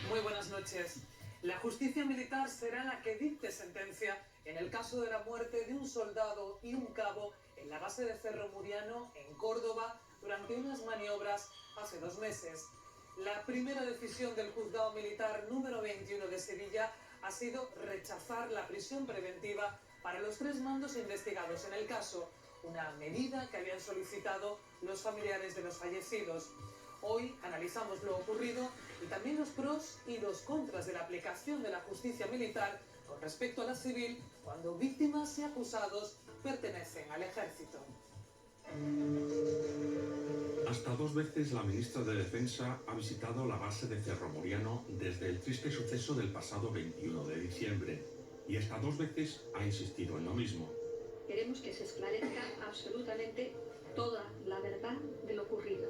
Muy buenas noches. La justicia militar será la que dicte sentencia en el caso de la muerte de un soldado y un cabo en la base de Cerro Muriano, en Córdoba, durante unas maniobras hace 2 meses. La primera decisión del juzgado militar número 21 de Sevilla ha sido rechazar la prisión preventiva para los 3 mandos investigados en el caso, una medida que habían solicitado los familiares de los fallecidos. Hoy analizamos lo ocurrido y también los pros y los contras de la aplicación de la justicia militar con respecto a la civil cuando víctimas y acusados pertenecen al ejército. Hasta 2 veces la ministra de Defensa ha visitado la base de Cerro Muriano desde el triste suceso del pasado 21 de diciembre y hasta 2 veces ha insistido en lo mismo. Queremos que se esclarezca absolutamente toda la verdad de lo ocurrido.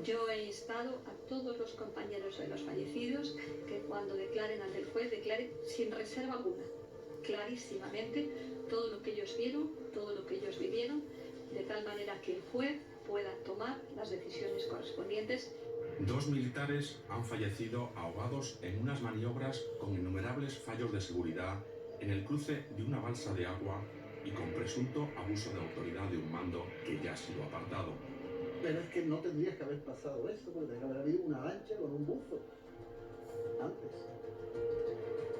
Yo he instado a todos los compañeros de los fallecidos que cuando declaren ante el juez, declaren sin reserva alguna, clarísimamente, todo lo que ellos vieron, todo lo que ellos vivieron, de tal manera que el juez pueda tomar las decisiones correspondientes. 2 militares han fallecido ahogados en unas maniobras con innumerables fallos de seguridad en el cruce de una balsa de agua y con presunto abuso de autoridad de un mando que ya ha sido apartado. Pero es que no tendría que haber pasado eso, porque tendría que haber habido una lancha con un buzo antes.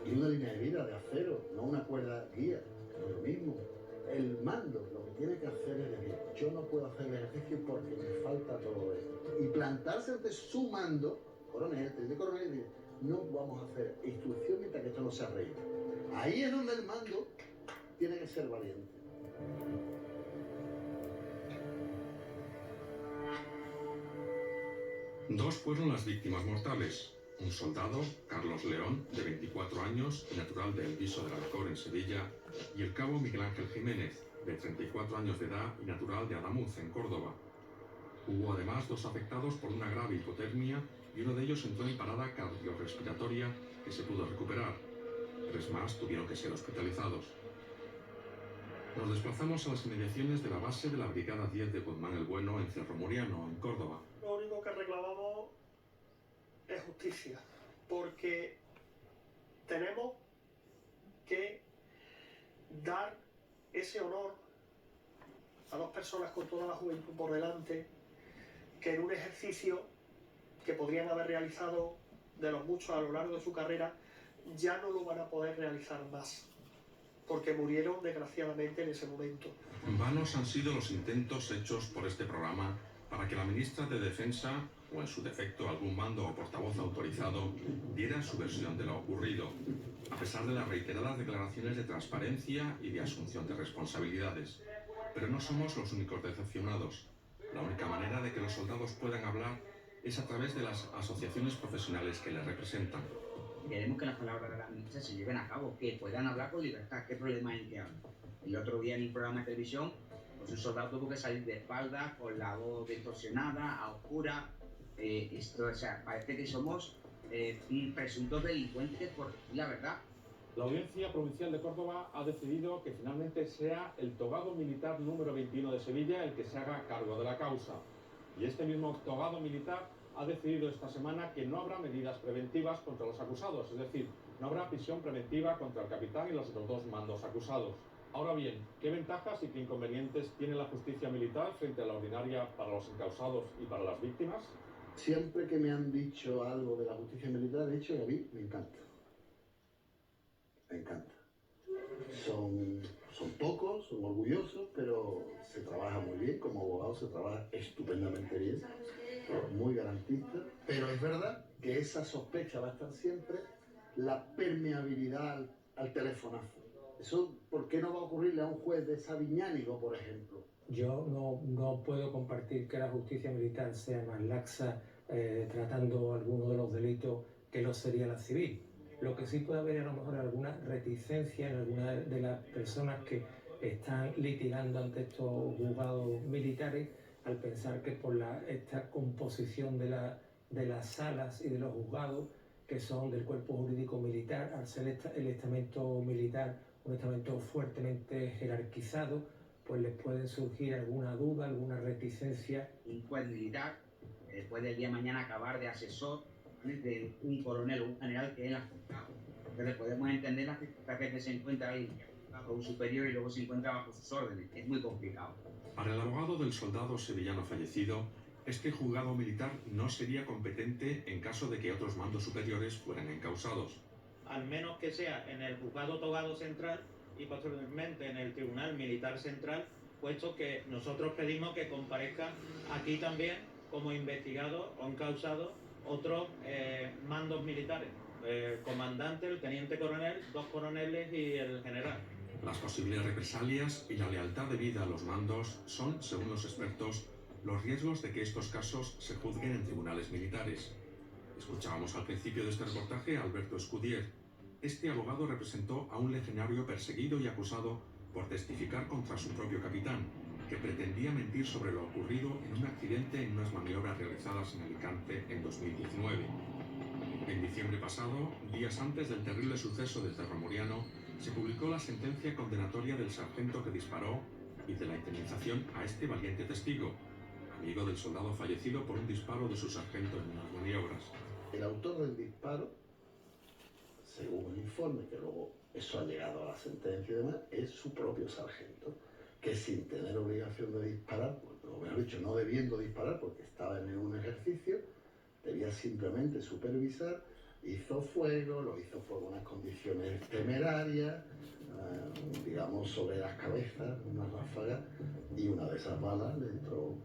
Y una línea de vida de acero, no una cuerda guía, no es lo mismo. El mando lo que tiene que hacer es decir, yo no puedo hacer el ejercicio porque me falta todo esto. Y plantarse ante su mando, coronel, teniente coronel, y decir, no vamos a hacer instrucción mientras que esto no se arregle. Ahí es donde el mando tiene que ser valiente. Dos fueron las víctimas mortales. Un soldado, Carlos León, de 24 años, natural del Viso del Alcor en Sevilla, y el cabo Miguel Ángel Jiménez, de 34 años de edad y natural de Adamuz, en Córdoba. Hubo además 2 afectados por una grave hipotermia y uno de ellos entró en parada cardiorrespiratoria que se pudo recuperar. 3 más tuvieron que ser hospitalizados. Nos desplazamos a las inmediaciones de la base de la Brigada 10 de Guzmán el Bueno en Cerro Muriano, en Córdoba. Lo único que reclamamos es justicia, porque tenemos que dar ese honor a 2 personas con toda la juventud por delante, que en un ejercicio que podrían haber realizado de los muchos a lo largo de su carrera, ya no lo van a poder realizar más, porque murieron desgraciadamente en ese momento. Vanos han sido los intentos hechos por este programa para que la ministra de Defensa, o en su defecto algún mando o portavoz autorizado, diera su versión de lo ocurrido, a pesar de las reiteradas declaraciones de transparencia y de asunción de responsabilidades. Pero no somos los únicos decepcionados. La única manera de que los soldados puedan hablar es a través de las asociaciones profesionales que les representan. Queremos que las palabras de la ministra se lleven a cabo, que puedan hablar con libertad. ¿Qué problema hay en que hablen? El otro día en un programa de televisión, pues un soldado tuvo que salir de espalda, con la voz distorsionada, a oscura. O sea, parece que somos presuntos delincuentes por decir la verdad. La Audiencia Provincial de Córdoba ha decidido que finalmente sea el togado militar número 21 de Sevilla el que se haga cargo de la causa. Y este mismo togado militar ha decidido esta semana que no habrá medidas preventivas contra los acusados, es decir, no habrá prisión preventiva contra el capitán y los otros 2 mandos acusados. Ahora bien, ¿qué ventajas y qué inconvenientes tiene la justicia militar frente a la ordinaria para los encausados y para las víctimas? Siempre que me han dicho algo de la justicia militar, he dicho que a mí me encanta. Me encanta. Son pocos, son orgullosos, pero se trabaja muy bien. Como abogado se trabaja estupendamente bien, muy garantista. Pero es verdad que esa sospecha va a estar siempre, la permeabilidad al telefonazo. Eso, ¿por qué no va a ocurrirle a un juez de Sabiñánigo, por ejemplo? Yo no puedo compartir que la justicia militar sea más laxa tratando algunos de los delitos que lo sería la civil. Lo que sí puede haber a lo mejor alguna reticencia en algunas de las personas que están litigando ante estos juzgados militares al pensar que por esta composición de las salas y de los juzgados que son del cuerpo jurídico militar, al ser el estamento militar un estamento fuertemente jerarquizado, pues les puede surgir alguna duda, alguna reticencia. Un juez militar puede el día de mañana acabar de asesor de un coronel o un general que él ha juzgado. Entonces podemos entender las circunstancias que se encuentra ahí bajo un superior y luego se encuentra bajo sus órdenes. Es muy complicado. Para el abogado del soldado sevillano fallecido, este juzgado militar no sería competente en caso de que otros mandos superiores fueran encausados. Al menos que sea en el juzgado togado central y posteriormente en el Tribunal Militar Central, puesto que nosotros pedimos que comparezcan aquí también como investigados o encausados otros mandos militares, el comandante, el teniente coronel, 2 coroneles y el general. Las posibles represalias y la lealtad debida a los mandos son, según los expertos, los riesgos de que estos casos se juzguen en tribunales militares. Escuchábamos al principio de este reportaje a Alberto Escudier. Este abogado representó a un legionario perseguido y acusado por testificar contra su propio capitán, que pretendía mentir sobre lo ocurrido en un accidente en unas maniobras realizadas en Alicante en 2019. En diciembre pasado, días antes del terrible suceso de Cerro Muriano, se publicó la sentencia condenatoria del sargento que disparó y de la indemnización a este valiente testigo, amigo del soldado fallecido por un disparo de su sargento en unas maniobras. El autor del disparo, según el informe, que luego eso ha llegado a la sentencia y demás, es su propio sargento, que sin tener obligación de disparar, pues, o mejor dicho, no debiendo disparar porque estaba en un ejercicio, debía simplemente supervisar, hizo fuego, lo hizo por unas condiciones temerarias, digamos sobre las cabezas, una ráfaga, y una de esas balas le entró,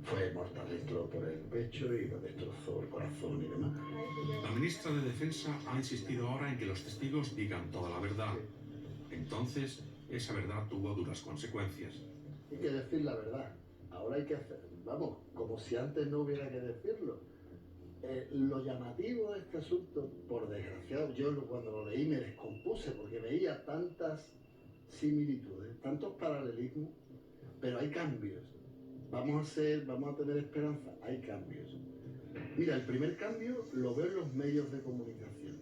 fue mortal, le entró por el pecho y lo destrozó el corazón y demás. La ministra de Defensa ha insistido ahora en que los testigos digan toda la verdad. Entonces, esa verdad tuvo duras consecuencias. Hay que decir la verdad. Ahora hay que hacer, vamos, como si antes no hubiera que decirlo. Lo llamativo de este asunto, por desgraciado, yo cuando lo leí me descompuse porque veía tantas similitudes, tantos paralelismos, pero hay cambios. Vamos a tener esperanza, hay cambios. Mira, el primer cambio lo veo en los medios de comunicación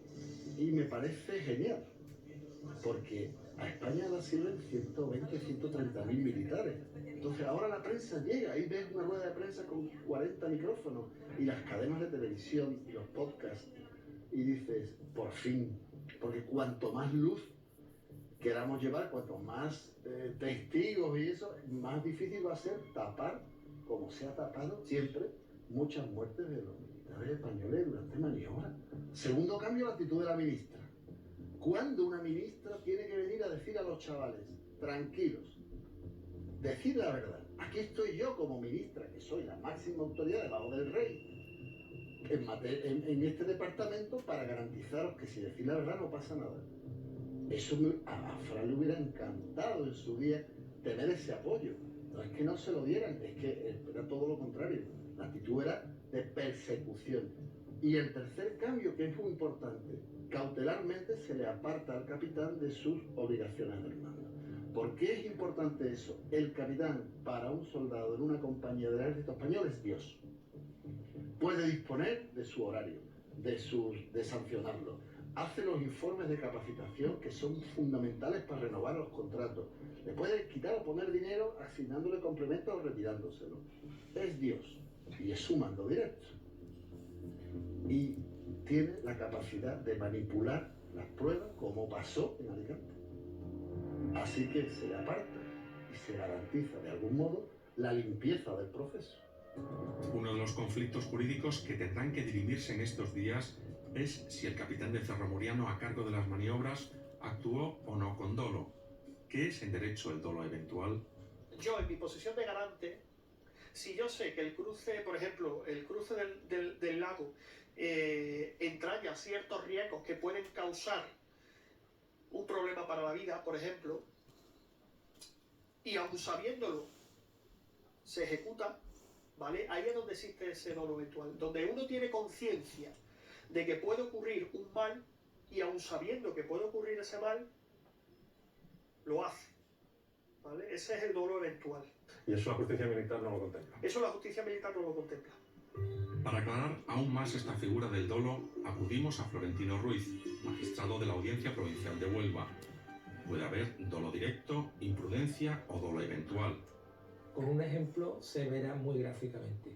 y me parece genial, porque a España la sirven 120-130 mil militares. Entonces ahora la prensa llega, ahí ves una rueda de prensa con 40 micrófonos y las cadenas de televisión y los podcasts y dices, por fin, porque cuanto más luz queramos llevar, cuanto más testigos y eso, más difícil va a ser tapar, como se ha tapado siempre, muchas muertes de los militares españoles durante maniobras. Segundo cambio, la actitud de la ministra. ¿Cuándo una ministra tiene que venir a decir a los chavales, tranquilos, decir la verdad? Aquí estoy yo como ministra, que soy la máxima autoridad debajo del rey, en este departamento para garantizaros que si decís la verdad no pasa nada. Eso a Fran le hubiera encantado en su día tener ese apoyo. No es que no se lo dieran, es que era todo lo contrario. La actitud era de persecución. Y el tercer cambio, que es muy importante, cautelarmente se le aparta al capitán de sus obligaciones del mando. ¿Por qué es importante eso? El capitán, para un soldado en una compañía del ejército español, es Dios. Puede disponer de su horario, de sancionarlo. Hace los informes de capacitación que son fundamentales para renovar los contratos. Le puede quitar o poner dinero asignándole complementos o retirándoselo. Es Dios y es su mando directo. Y tiene la capacidad de manipular las pruebas como pasó en Alicante. Así que se le aparta y se garantiza de algún modo la limpieza del proceso. Uno de los conflictos jurídicos que tendrán que dirimirse en estos días es si el capitán de Cerro Muriano a cargo de las maniobras actuó o no con dolo. ¿Qué es en derecho el dolo eventual? Yo, en mi posición de garante, si yo sé que el cruce, por ejemplo, el cruce del lago entraña ciertos riesgos que pueden causar un problema para la vida, por ejemplo, y aun sabiéndolo, se ejecuta, ¿vale? Ahí es donde existe ese dolo eventual, donde uno tiene conciencia de que puede ocurrir un mal y aun sabiendo que puede ocurrir ese mal, lo hace, ¿vale? Ese es el dolo eventual. ¿Y eso la justicia militar no lo contempla? Eso la justicia militar no lo contempla. Para aclarar aún más esta figura del dolo, acudimos a Florentino Ruiz, magistrado de la Audiencia Provincial de Huelva. Puede haber dolo directo, imprudencia o dolo eventual. Con un ejemplo se verá muy gráficamente.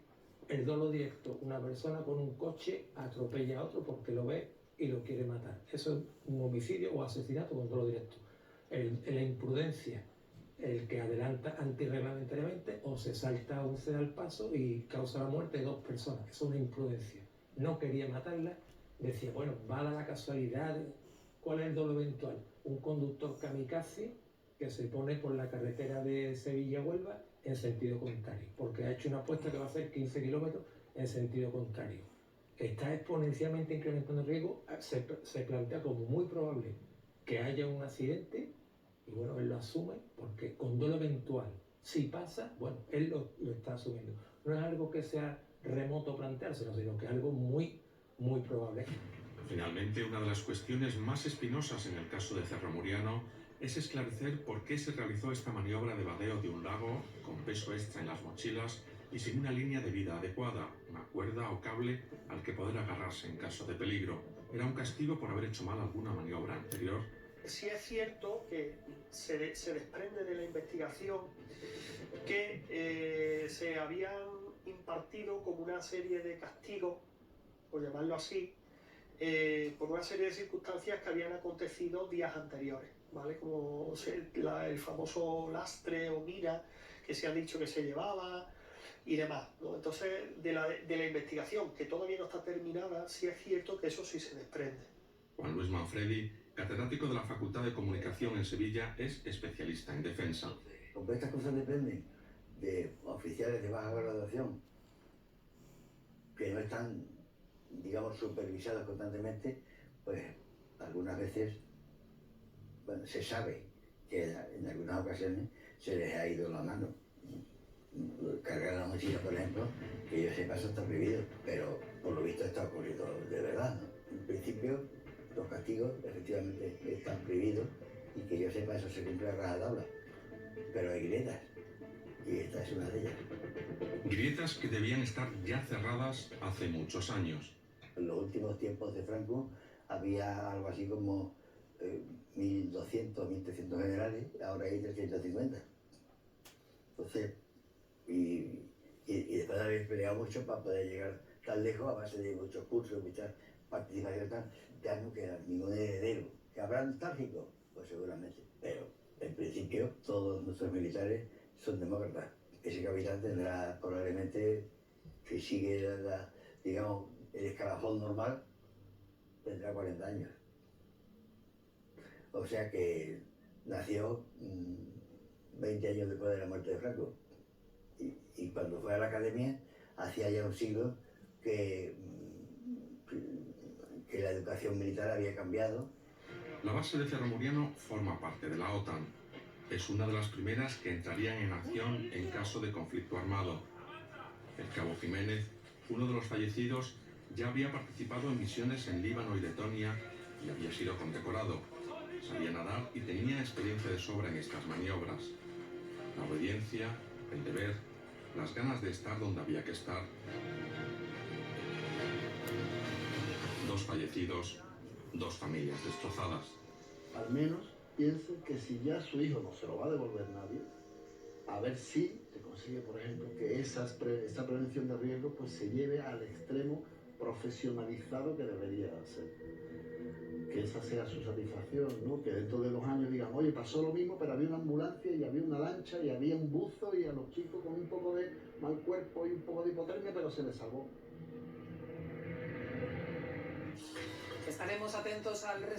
El dolo directo, una persona con un coche atropella a otro porque lo ve y lo quiere matar. Eso es un homicidio o asesinato con dolo directo. La imprudencia, el que adelanta antirreglamentariamente o se salta un ceda al paso y causa la muerte de dos personas. Eso es una imprudencia. No quería matarla, decía, bueno, va a dar la casualidad. ¿Cuál es el dolo eventual? Un conductor kamikaze que se pone por la carretera de Sevilla-Huelva en sentido contrario, porque ha hecho una apuesta que va a hacer 15 kilómetros en sentido contrario. Está exponencialmente incrementando el riesgo, se plantea como muy probable que haya un accidente, y bueno, él lo asume, porque con dolo eventual, si pasa, bueno, él lo está asumiendo. No es algo que sea remoto planteárselo, sino que es algo muy, muy probable. Finalmente, una de las cuestiones más espinosas en el caso de Cerro Muriano es esclarecer por qué se realizó esta maniobra de vadeo de un lago con peso extra en las mochilas y sin una línea de vida adecuada, una cuerda o cable al que poder agarrarse en caso de peligro. ¿Era un castigo por haber hecho mal alguna maniobra anterior? Sí es cierto que se desprende de la investigación que se habían impartido como una serie de castigos, por llamarlo así, por una serie de circunstancias que habían acontecido días anteriores, ¿vale? Como el famoso lastre o mira que se ha dicho que se llevaba y demás, ¿no? Entonces, de la investigación, que todavía no está terminada, sí es cierto que eso sí se desprende. Juan Luis Manfredi, catedrático de la Facultad de Comunicación en Sevilla, es especialista en defensa. Como estas cosas dependen de oficiales de baja graduación que no están, digamos, supervisados constantemente, pues algunas veces, bueno, se sabe que en algunas ocasiones se les ha ido la mano. Cargar la mochila, por ejemplo, que yo sepa, eso está prohibido, pero por lo visto está ocurriendo de verdad, ¿no? En principio, los castigos efectivamente están prohibidos y que yo sepa, eso se cumple a rajatabla, pero hay grietas y esta es una de ellas. Grietas que debían estar ya cerradas hace muchos años. En los últimos tiempos de Franco había algo así como 1.200, 1.300 generales, ahora hay 350. Entonces, y después de haber peleado mucho para poder llegar tan lejos, a base de muchos cursos, muchas participaciones, ya no queda ningún heredero. ¿Que habrá nostálgicos? Pues seguramente, pero en principio todos nuestros militares son demócratas. Ese capitán tendrá probablemente, si sigue digamos, el escalafón normal, tendrá 40 años. O sea que nació 20 años después de la muerte de Franco. Y cuando fue a la academia, hacía ya un siglo que la educación militar había cambiado. La base de Cerro Muriano forma parte de la OTAN. Es una de las primeras que entrarían en acción en caso de conflicto armado. El cabo Jiménez, uno de los fallecidos, ya había participado en misiones en Líbano y Letonia y había sido condecorado. Sabía nadar y tenía experiencia de sobra en estas maniobras. La obediencia, el deber, las ganas de estar donde había que estar. Dos fallecidos, dos familias destrozadas. Al menos piensen que si ya su hijo no se lo va a devolver nadie, a ver si se consigue, por ejemplo, que esta prevención de riesgos pues se lleve al extremo profesionalizado que debería ser. Que esa sea su satisfacción, ¿no? Que dentro de 2 años digan, oye, pasó lo mismo, pero había una ambulancia y había una lancha y había un buzo y a los chicos con un poco de mal cuerpo y un poco de hipotermia, pero se les salvó. Estaremos atentos al